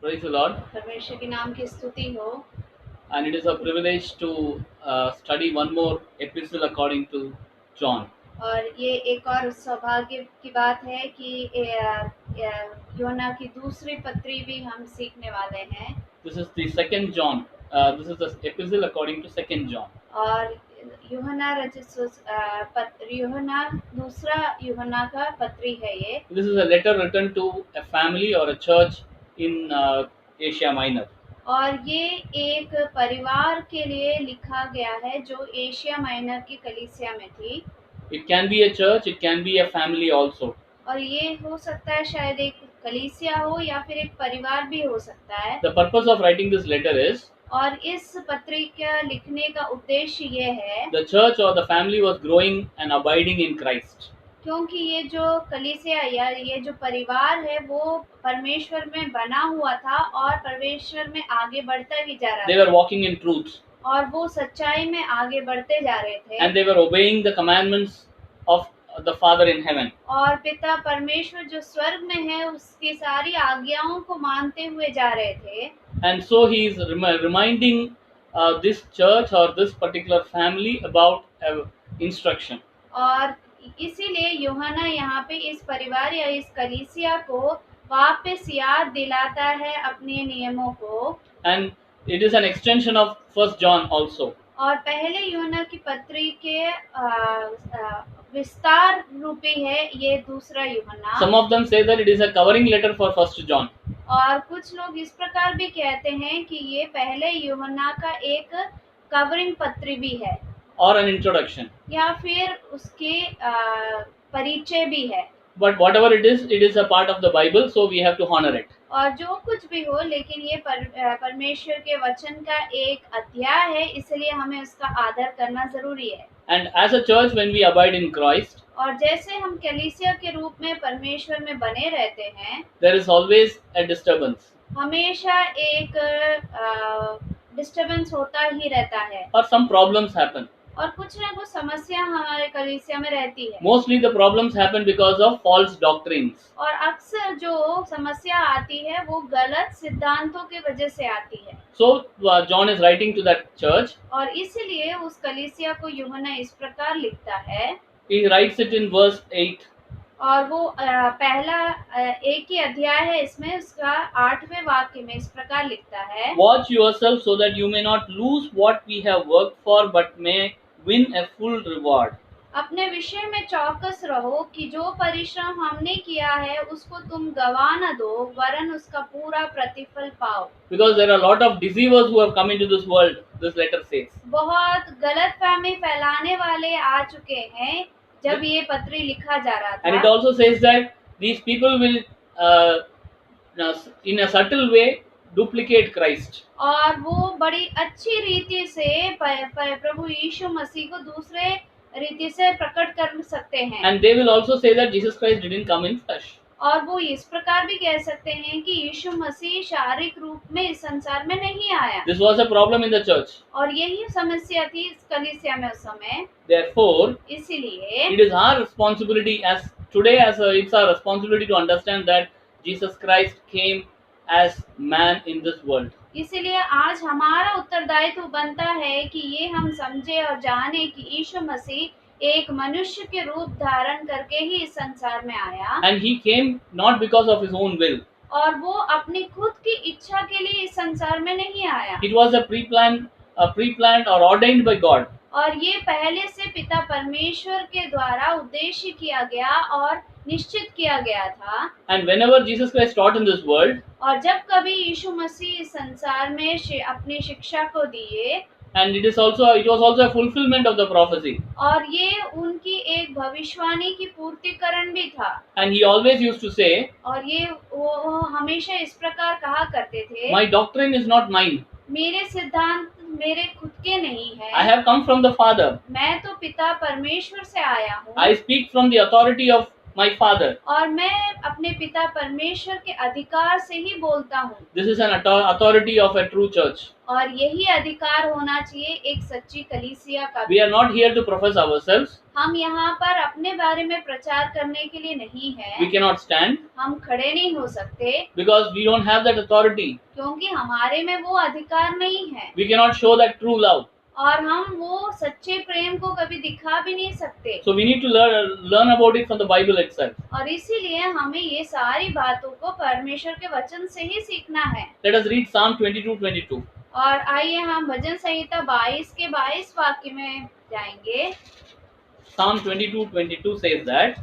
Praise the Lord. परमेश्वर के नाम की स्तुति हो। And it is a privilege to study one more epistle according to John. और ये एक और सौभाग्य की बात है कि योना की दूसरी पत्री भी हम सीखने वाले हैं। This is the second John. This is the epistle according to second John. और यूहन्ना दूसरा यूहन्ना का पत्री है ये। This is a letter written to a family or a church in Asia Minor. और ये एक परिवार के लिए लिखा गया है जो एशिया माइनर की कलीसिया में थी। It can be a church, it can be a family also. और ये हो सकता है शायद एक कलीसिया हो या फिर एक परिवार भी हो सकता है। The purpose of writing this letter is और इस पत्रिका लिखने का उद्देश्य ये है the church or the family was growing and abiding in Christ. क्योंकि ये जो कलीसिया या ये जो परिवार है वो परमेश्वर में बना हुआ था और परमेश्वर में आगे बढ़ता ही जा रहा They था were walking in truth और वो सच्चाई में आगे बढ़ते जा रहे थे and they were obeying the commandments of the Father in heaven. और पिता परमेश्वर जो स्वर्ग में है उसकी सारी आज्ञाओं को मानते हुए जा रहे थे। And so he is reminding this church or this particular family about instruction. और इसीलिए यूहन्ना यहाँ पे इस परिवार या इस कलीसिया को वापस याद दिलाता है अपने नियमों को। And it is an extension of First John also. और पहले यूहन्ना की पत्री के विस्तार रूपी है ये दूसरा यूहन्ना। Some of them say that it is a covering letter for First John. और कुछ लोग इस प्रकार भी कहते हैं कि ये पहले यूहन्ना का एक कवरिंग पत्री भी है or an introduction. या फिर उसके परिचय भी है। But whatever it is a part of the Bible, so we have to honor it. और जो कुछ भी हो लेकिन ये परमेश्वर के वचन का एक अध्याय है इसलिए हमें उसका आदर करना जरूरी है। And as a church, when we abide in Christ, और जैसे हम कलीसिया के रूप में परमेश्वर में बने रहते हैं there is always a disturbance हमेशा एक डिस्टरबेंस होता ही रहता है or some problems happen. और कुछ ना कुछ समस्या हमारे कलीसिया में रहती है। Mostly the problems happen because of false doctrines. और अक्सर जो समस्या आती है वो गलत सिद्धांतों की वजह से आती है। So John is writing to that church. और इसीलिए उस कलीसिया को यूहन्ना इस प्रकार लिखता है। He writes it in verse 8. और वो पहला एक ही अध्याय है इसमें उसका 8वें वाक्य में इस प्रकार लिखता है Watch yourself so that you may not lose what we have worked for but may win a full reward. अपने विषय में चौकस रहो कि जो परिश्रम हमने किया है उसको तुम गवा न दो वरन उसका पूरा प्रतिफल पाओ। Because there are a lot of deceivers who have come into this world, this letter says. बहुत गलतफहमी फैलाने वाले आ चुके हैं जब ये पत्री लिखा जा रहा था। And it also says that these people will in a subtle way duplicate Christ. और वो बड़ी अच्छी रीति से प्रभु यीशु मसीह को दूसरे रीति से प्रकट कर सकते हैं। And they will also say that Jesus Christ didn't come in flesh. और वो इस प्रकार भी कह सकते हैं कि यीशु मसीह शारीरिक रूप में इस संसार में नहीं आया। This was a problem in the church. और यही समस्या थी इस कलीसिया में उस समय। Therefore, इसीलिए it is our responsibility as today it's our responsibility to understand that Jesus Christ came as man in this world. इसीलिए आज हमारा उत्तरदायित्व बनता है कि ये हम समझे और जाने कि यीशु मसीह एक मनुष्य के रूप धारण करके ही इस संसार में आया। And he came not because of his own will. और वो अपनी खुद की इच्छा के लिए इस संसार में नहीं आया। It was a pre-planned or ordained by God. और ये पहले से पिता परमेश्वर के द्वारा उद्देश्य किया गया और निश्चित किया गया था। And whenever Jesus Christ taught in this world, और जब कभी यीशु मसीह इस संसार में अपनी शिक्षा को दिए and it was also a fulfillment of the prophecy. और ये उनकी एक भविष्यवाणी की पूर्तिकरण भी था। And he always used to say, और ये वो हमेशा इस प्रकार कहा करते थे, my doctrine is not mine. मेरे सिद्धांत मेरे खुद के नहीं है। I have come from the Father. मैं तो पिता परमेश्वर से आया हूँ। I speak from the authority of my Father. और मैं अपने पिता परमेश्वर के अधिकार से ही बोलता हूँ। This is an authority of a true church. और यही अधिकार होना चाहिए एक सच्ची कलीसिया का भी। We are not here to profess ourselves. हम यहाँ पर अपने बारे में प्रचार करने के लिए नहीं We है। cannot stand हम खड़े नहीं हो सकते because we don't have that authority. क्योंकि हमारे में वो अधिकार नहीं है We cannot show that true love. और हम वो सच्चे प्रेम को कभी दिखा भी नहीं सकते। So we need to learn about it from the Bible itself. और इसीलिए हमें ये सारी बातों को परमेश्वर के वचन से ही सीखना है। Let us read Psalm 22:22. और आइए हम भजन संहिता 22 के 22 वाक्य में जाएंगे। Psalm 22:22 says that,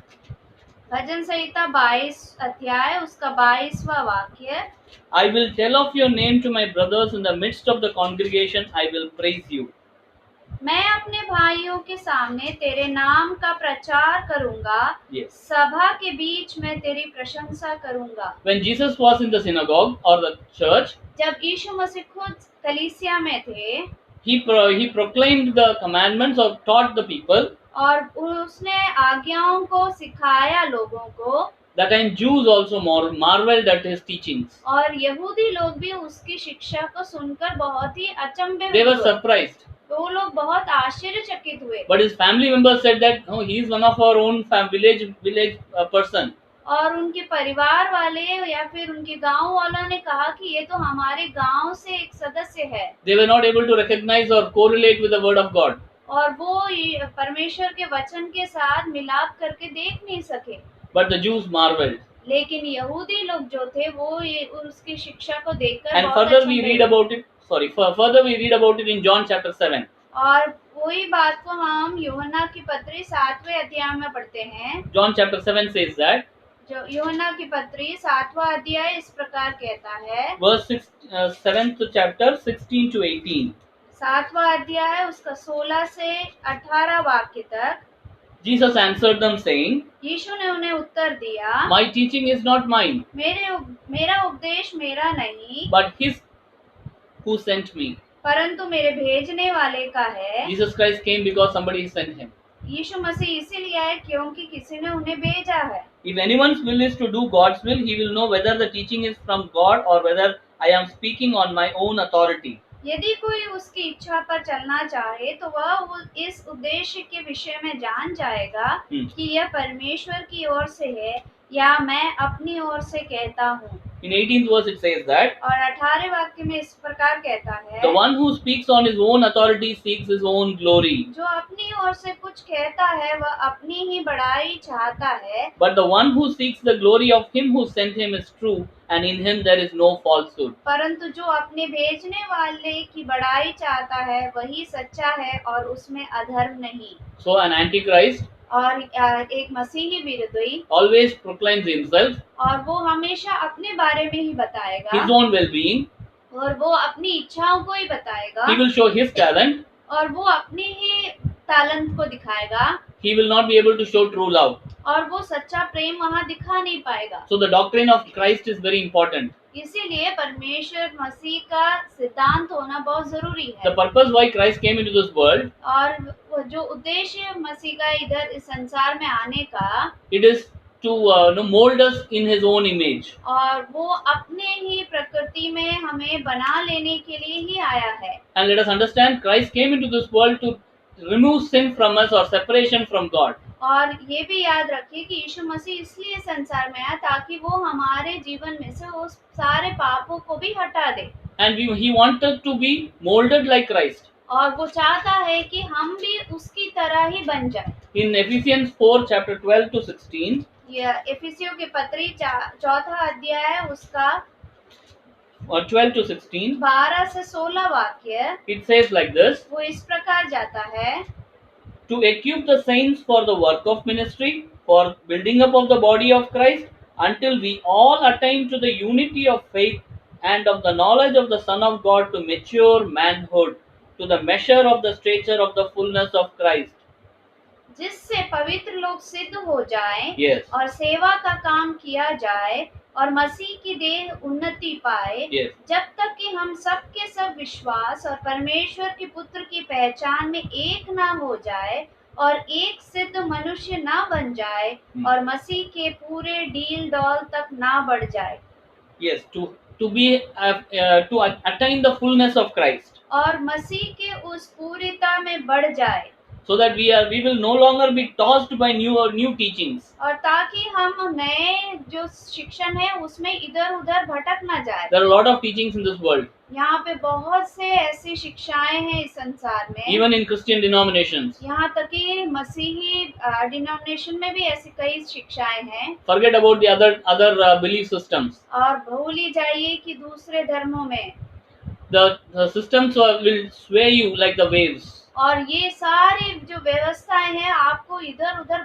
भजन संहिता 22 अध्याय उसका 22वां वाक्य, I will tell of your name to my brothers in the midst of the congregation. I will praise you. मैं अपने भाइयों के सामने तेरे नाम का प्रचार करूंगा, Yes. सभा के बीच में तेरी प्रशंसा करूंगा। When Jesus was in the synagogue or the church, जब यीशु मसीह खुद कलीसिया में थे he proclaimed the commandments or taught the people. और उसने आज्ञाओं को सिखाया लोगों को। That time Jews also marveled at his teachings. और यहूदी लोग भी उसकी शिक्षा को सुनकर बहुत ही अचंभे They were हुए। surprised. वो लोग बहुत आश्चर्यचकित हुए। But his family members said that, no, he is one of our own village person. और उनके परिवार वाले या फिर उनके गांव वालों ने कहा कि ये तो हमारे गांव से एक सदस्य है। They were not able to recognize or correlate with the word of God. और वो परमेश्वर के वचन के साथ मिलाप करके देख नहीं सके। But the Jews marveled. लेकिन यहूदी लोग जो थे वो ये उसकी शिक्षा को देखकर And बहुत further we अचंभे read हुए। about it. Further we read about it in John chapter 7. और वही बात को हम यूहन्ना की पत्री 7वें अध्याय में पढ़ते हैं। John chapter 7 says that, जो यूहन्ना की पत्री 7वां अध्याय इस प्रकार कहता है, verse 7th chapter 16 to 18. 7वां अध्याय उसका 16 से 18 वाक्य तक। Jesus answered them saying, यीशु ने उन्हें उत्तर दिया, my teaching is not mine, मेरा उपदेश मेरा नहीं, but his who sent me. परंतु मेरे भेजने वाले का है। Jesus Christ came because somebody sent him. यीशु मसीह इसीलिए आए क्योंकि किसी ने उन्हें भेजा है। If anyone's will is to do God's will, he will know whether the teaching is from God or whether I am speaking on my own authority. यदि कोई उसकी इच्छा पर चलना चाहे तो वह इस उद्देश्य के विषय में जान जाएगा कि यह परमेश्वर की ओर से है या मैं अपनी ओर से कहता हूँ। In 18th verse it says that, और 18वें वाक्य में इस प्रकार कहता है, the one who speaks on his own authority seeks his own glory. जो अपनी ओर से कुछ कहता है वह अपनी ही बड़ाई चाहता है, But the one who seeks the glory of him who sent him is true, and in him there is no falsehood. परंतु जो अपने भेजने वाले की बड़ाई चाहता है वही सच्चा है और उसमें अधर्म नहीं। So an antichrist और एक मसीही विरोधी always proclaims himself, और वो हमेशा अपने बारे में ही बताएगा his own well-being. और वो अपनी इच्छाओं को ही बताएगा He will show his talent. और वो अपनी ही तालंत को दिखाएगा He will not be able to show true love. और वो सच्चा प्रेम वहाँ दिखा नहीं पाएगा। So the doctrine of Christ is very important. इसीलिए परमेश्वर मसीह का सिद्धांत होना बहुत जरूरी है। The purpose why Christ came into this world, और वो जो उद्देश्य मसीह का इधर इस संसार में आने का, it is to mold us in his own image. और वो अपने ही प्रकृति में हमें बना लेने के लिए ही आया है। And let us understand, Christ came into this world to remove sin from us or separation from God. और ये भी याद रखिए कि यीशु मसीह इसलिए संसार में आया ताकि वो हमारे जीवन में से उस सारे पापों को भी हटा दे। And he wanted to be molded like Christ. और वो चाहता है कि हम भी उसकी तरह ही बन जाए। In Ephesians 4 chapter 12 to 16, यह एफिसियों की पत्री 4 अध्याय उसका or 12 to 16, 12 से 16 वाक्य, it says like this, वो इस प्रकार जाता है, to equip the saints for the work of ministry, for building up of the body of Christ, until we all attain to the unity of faith and of the knowledge of the Son of God, to mature manhood, to the measure of the stature of the fullness of Christ. जिससे पवित्र लोग सिद्ध हो जाएं Yes. और सेवा का काम किया जाए और मसीह की देह उन्नति पाए, Yes. जब तक कि हम सब के सब विश्वास और परमेश्वर के पुत्र की पहचान में एक ना हो जाए और एक सिद्ध मनुष्य ना बन जाए और मसीह के पूरे डील डॉल तक ना बढ़ जाए। Yes, to be to attain the fullness of Christ, और मसीह के उस पूरिता में बढ़ जाए, so that we will no longer be tossed by new teachings. और ताकि हम नए जो शिक्षण है उसमें इधर उधर भटक ना जाए। There are a lot of teachings in this world, यहाँ पे बहुत से ऐसी शिक्षाएं हैं इस संसार में, even in Christian denominations. यहाँ तक कि मसीही डिनोमिनेशन में भी ऐसी कई शिक्षाएं हैं। Forget about the other belief systems. और भूल ही जाइए कि दूसरे धर्मों में The systems will sway you like the waves. और ये सारी जो व्यवस्थाएं हैं आपको इधर उधर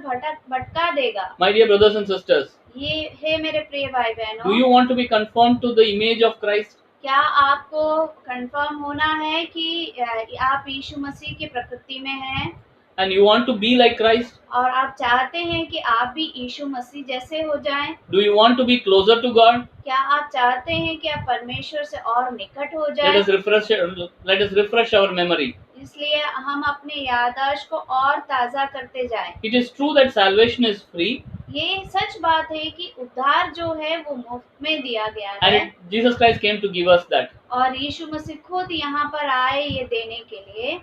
भटका देगा। My dear brothers and sisters, ये है मेरे प्रिय भाई do बहनों, you want to be conformed to the image of Christ? क्या आपको कंफर्म होना है कि आप यीशु मसीह की प्रकृति में हैं And you want to be like Christ? और आप चाहते हैं कि आप भी यीशु मसीह जैसे हो जाएं? Do you want to be closer to God? क्या आप चाहते हैं कि आप परमेश्वर से और निकट हो Let जाएं? us refresh our memory. इसलिए हम अपने याददाश्त को और ताज़ा करते जाएं। It is true that salvation is free, ये सच बात है कि उद्धार जो है वो मुफ्त में दिया गया and है Jesus Christ came to give us that. और यीशु मसीह खुद यहाँ पर आए ये देने के लिए।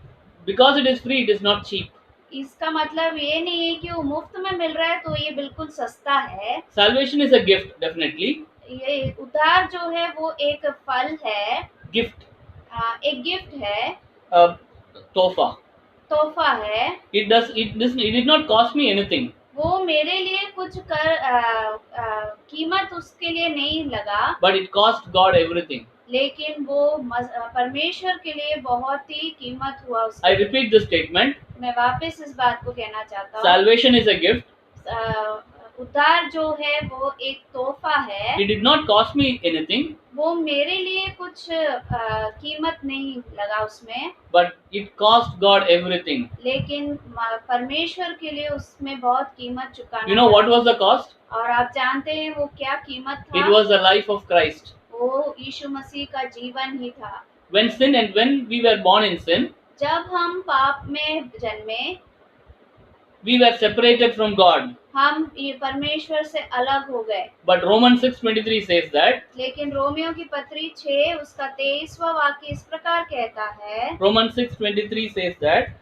Because it is free, it is not cheap. इसका मतलब ये नहीं है कि वो मुफ्त में मिल रहा है तो ये बिल्कुल सस्ता है। Salvation is a gift, definitely. ये उद्धार जो है वो एक फल है, Gift, एक गिफ्ट है, tofa. तोहफा है। It did not cost me anything, वो मेरे लिए कुछ कीमत उसके लिए नहीं लगा, but it cost God everything. लेकिन वो परमेश्वर के लिए बहुत ही कीमत हुआ उसके I लिए। repeat this statement. मैं वापस इस बात को कहना चाहता हूँ, Salvation is a gift. उद्धार जो है वो एक तोहफा है। It did not cost me anything, वो मेरे लिए कुछ कीमत नहीं लगा उसमें, but it cost God everything. लेकिन परमेश्वर के लिए उसमें बहुत कीमत चुकाना You know what पड़ा। was the cost? और आप जानते हैं वो क्या कीमत था? It was the life of Christ. वो यीशु मसीह का जीवन ही था। When we were born in sin, जब हम पाप में जन्मे, we were separated from God. हम ये परमेश्वर से अलग हो गए। But Romans 6:23 says that, लेकिन रोमियो की पत्री 6 उसका 23वां वाक्य इस प्रकार कहता है, Romans 6:23 says that,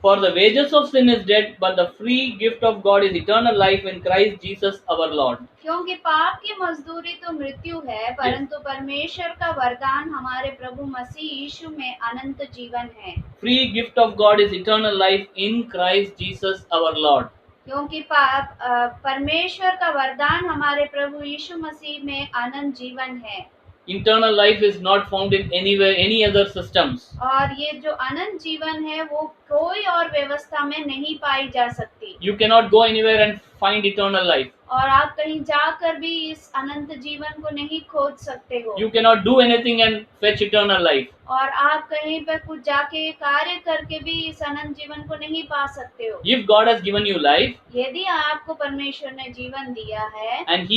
for the wages of sin is death, but the free gift of God is eternal life in Christ Jesus our Lord. क्योंकि पाप की मजदूरी तो मृत्यु है, परंतु परमेश्वर का वरदान हमारे प्रभु मसीह यीशु में अनंत जीवन है। Free gift of God is eternal life in Christ Jesus our Lord. क्योंकि परमेश्वर का वरदान हमारे प्रभु यीशु मसीह में अनंत जीवन है। Eternal life is not found in any other systems. और ये जो अनंत जीवन है वो कोई और व्यवस्था में नहीं पाई जा सकती। You cannot go anywhere and find eternal life. और आप कहीं जाकर भी इस अनंत जीवन को नहीं खोज सकते हो। You cannot do anything and fetch eternal life. और आप कहीं पे कुछ जाके कार्य करके भी इस अनंत जीवन को नहीं पा सकते हो। If God has given you life, यदि आपको परमेश्वर ने जीवन दिया है, and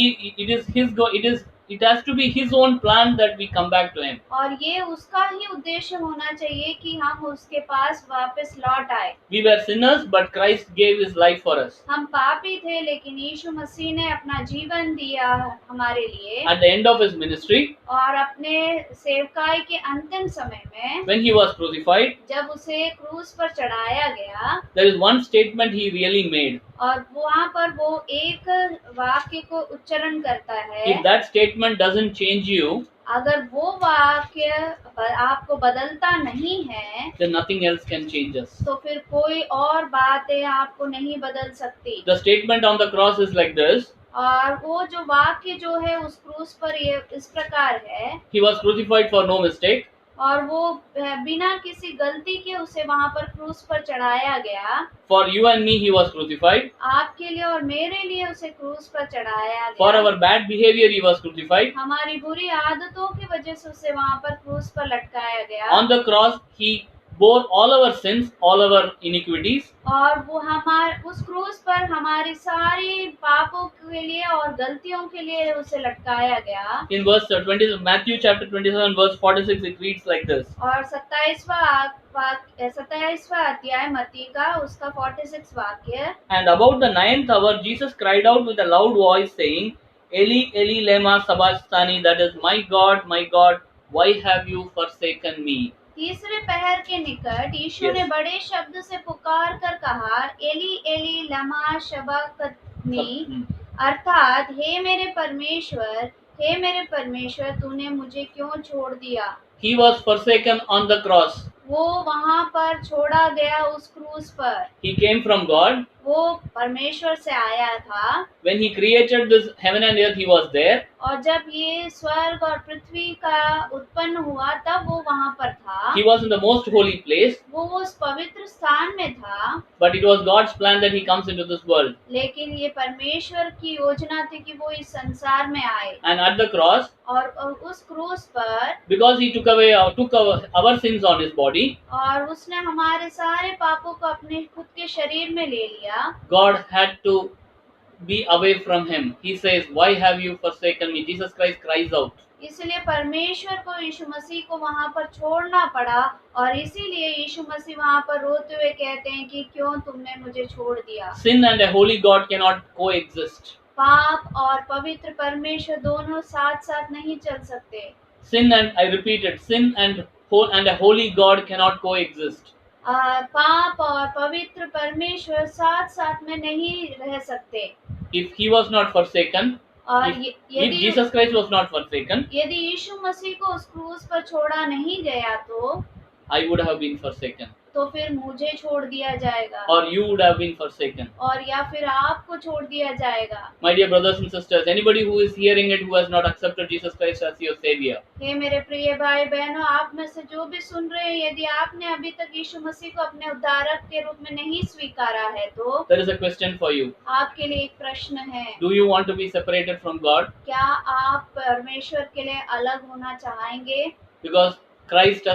it has to be His own plan that we come back to Him. और ये उसका ही उद्देश्य होना चाहिए कि हम उसके पास वापस लौट आए। We were sinners, but Christ gave His life for us. हम पापी थे, लेकिन यीशु मसीह ने अपना जीवन दिया हमारे लिए। At the end of His ministry, और अपने सेवकाई के अंतिम समय में, when He was crucified, जब उसे क्रूस पर चढ़ाया गया, there is one statement He really made. और वहाँ पर वो एक वाक्य को उच्चारण करता है। If that statement doesn't change you, अगर वो वाक्य आपको बदलता नहीं है, then nothing else can change us. तो फिर कोई और बातें आपको नहीं बदल सकती। The statement on the cross is like this. और वो जो वाक्य जो है उस क्रूस पर ये इस प्रकार है, He was crucified for no mistake. और वो बिना किसी गलती के उसे वहाँ पर क्रूस पर चढ़ाया गया। For you and me, He was crucified. आपके लिए और मेरे लिए उसे क्रूस पर चढ़ाया For गया। our bad behavior, He was crucified. हमारी बुरी आदतों की वजह से उसे वहाँ पर क्रूस पर लटकाया गया। On the cross, He bore all our sins, all our iniquities, और वो उस क्रूस पर हमारी सारी पापों के लिए और गलतियों के लिए उसे लटकाया गया। in verse 20, Matthew chapter 27, verse 46, it reads like this. और 27वां अध्याय मत्ती का उसका 46 वाक्य। And about the 9th hour, Jesus cried out with a loud voice, saying, Eli, Eli, lema sabachthani, that is, my God, why have you forsaken me? तीसरे पहर के निकट यीशु ने बड़े शब्द से पुकार कर कहा, एली एली लमा शबक्तनी, अर्थात हे मेरे परमेश्वर तूने मुझे क्यों छोड़ दिया। He was forsaken on the cross. वो वहाँ पर छोड़ा गया उस क्रूस पर। He came from God. वो परमेश्वर से आया था। When he created this heaven and earth, he was there. और जब ये स्वर्ग और पृथ्वी का उत्पन्न हुआ तब वो वहाँ पर था। He was in the most holy place. वो उस पवित्र स्थान में था। But it was God's plan that he comes into this world. लेकिन ये परमेश्वर की योजना थी कि वो इस संसार में आए। And at the cross, और उस क्रूस पर, because he took our sins on his body, और उसने हमारे सारे पापों को अपने खुद के शरीर में ले लिया। God had to be away from him. He says, why have you forsaken me? Jesus Christ cries out. इसलिए परमेश्वर को यीशु मसीह को वहाँ पर छोड़ना पड़ा और इसीलिए यीशु मसीह वहाँ पर रोते हुए कहते हैं कि क्यों तुमने मुझे छोड़ दिया। Sin and a holy God cannot coexist. पाप और पवित्र परमेश्वर दोनों साथ साथ नहीं चल सकते। Sin and, I repeat it, sin and a holy God cannot coexist. पाप और पवित्र परमेश्वर साथ साथ में नहीं रह सकते। If he was not forsaken, और if Jesus Christ was not forsaken, यदि यीशु मसीह को उस क्रूस पर छोड़ा नहीं गया तो I would have been forsaken. तो फिर मुझे छोड़ दिया जाएगा। Or you would have been forsaken. और या फिर आपको छोड़ दिया जाएगा। My dear brothers and sisters, anybody who is hearing it who has not accepted Jesus Christ as your Savior, हे मेरे प्रिय भाई बहनों, आप में से जो भी सुन रहे हैं, यदि आपने अभी तक यीशु मसीह को अपने उद्धारक के रूप में नहीं स्वीकारा है तो there is a question for you. आपके लिए एक प्रश्न है। Do you want to be separated from God? क्या आप परमेश्वर के लिए अलग होना चाहेंगे? Because Christ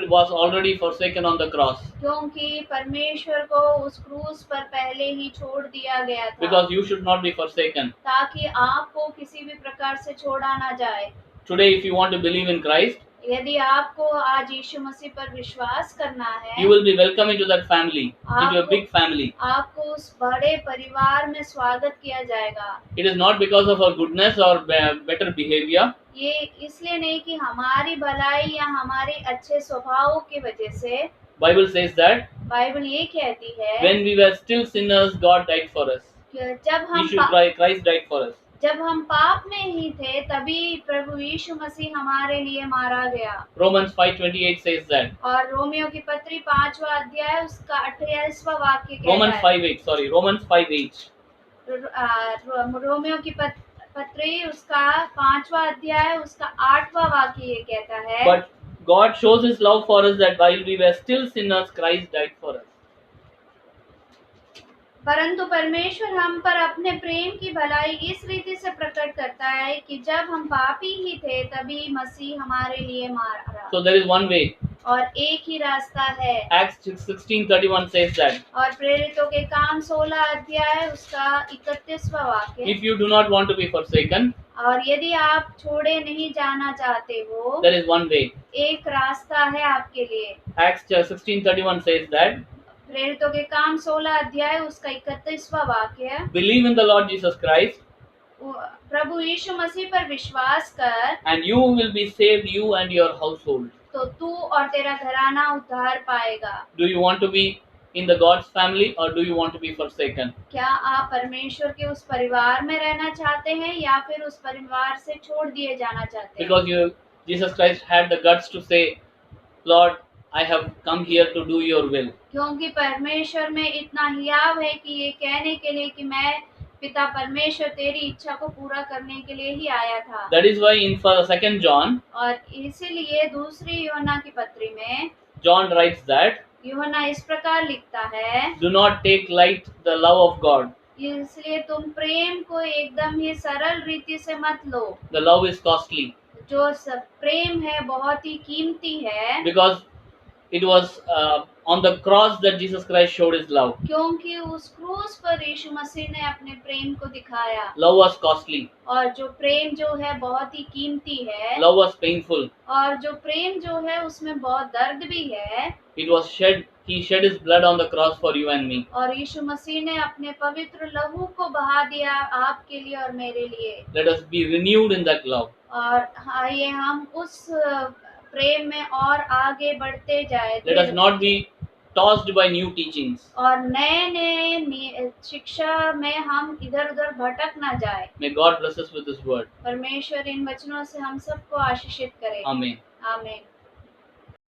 was already forsaken on the cross. क्योंकि परमेश्वर को उस क्रूस पर पहले ही छोड़ दिया गया था। Because you should not be forsaken. ताकि आपको किसी भी प्रकार से छोड़ा ना जाए। Today, if you want to believe in Christ, यदि आपको आज यीशु मसीह पर विश्वास करना है, you will be welcome into that family, into a big family. आपको उस बड़े परिवार में स्वागत किया जाएगा। It is not because of our goodness or better behavior. ये इसलिए नहीं कि हमारी भलाई या हमारे अच्छे स्वभाव की वजह से। Bible says that बाइबल ये कहती है, when we were still sinners, God died for us. Christ died for us. जब हम पाप में ही थे तभी प्रभु यीशु मसीह हमारे लिए मारा गया। Romans 5:28 says that. और रोमियो की पत्री 5वां अध्याय उसका 28वां वाक्य कहता है। Romans 5:8. रोमियो की पत्री उसका 5वां अध्याय उसका 8वां वाक्य ये कहता है, But God shows his love for us that while we were still sinners, Christ died for us. परंतु परमेश्वर हम पर अपने प्रेम की भलाई इस रीति से प्रकट करता है कि जब हम पापी ही थे तभी मसीह हमारे लिए मारा। So there is one way. और एक ही रास्ता है। Acts 16:31 says that. और प्रेरितों के काम 16 अध्याय उसका 31वां वाक्य। If you do not want to be forsaken, और यदि आप छोड़े नहीं जाना चाहते हो, there is one way. एक रास्ता है आपके लिए। Acts 16:31 says that. प्रेरितों के काम 16 अध्याय उसका 31वां वाक्य। Believe in the Lord Jesus Christ. प्रभु यीशु मसीह पर विश्वास कर। And you will be saved, you and your household. तो तू और तेरा घराना उद्धार पाएगा। Do you want to be in the God's family or do you want to be forsaken? क्या आप परमेश्वर के उस परिवार में रहना चाहते हैं या फिर उस परिवार से छोड़ दिए जाना चाहते हैं? Because Jesus Christ had the guts to say, Lord, I have come here to do your will. क्योंकि परमेश्वर में इतना हियाव है कि ये कहने के लिए कि मैं पिता परमेश्वर तेरी इच्छा को पूरा करने के लिए ही आया था। That is why in 2 John, और इसीलिए दूसरी यूहन्ना की पत्री में John writes that, यूहन्ना इस प्रकार लिखता है, do not take light the love of God. इसलिए तुम प्रेम को एकदम ही सरल रीति से मत लो। The love is costly. जो प्रेम है बहुत ही कीमती है। Because it was on the cross that Jesus Christ showed his love. क्योंकि उस क्रूस पर यीशु मसीह ने अपने प्रेम को दिखाया। Love was costly. और जो प्रेम जो है बहुत ही कीमती है। Love was painful. और जो प्रेम जो है उसमें बहुत दर्द भी है। It was shed. He shed his blood on the cross for you and me. और यीशु मसीह ने अपने पवित्र लहू को बहा दिया आपके लिए और मेरे लिए। Let us be renewed in that love. और आइए हम उस प्रेम में और आगे बढ़ते जाए। Let us not be tossed by new teachings. और नए शिक्षा में हम इधर-उधर भटक ना जाए। May God bless us with His word. परमेश्वर इन वचनों से हम सबको आशीषित करे। Amen. आमीन।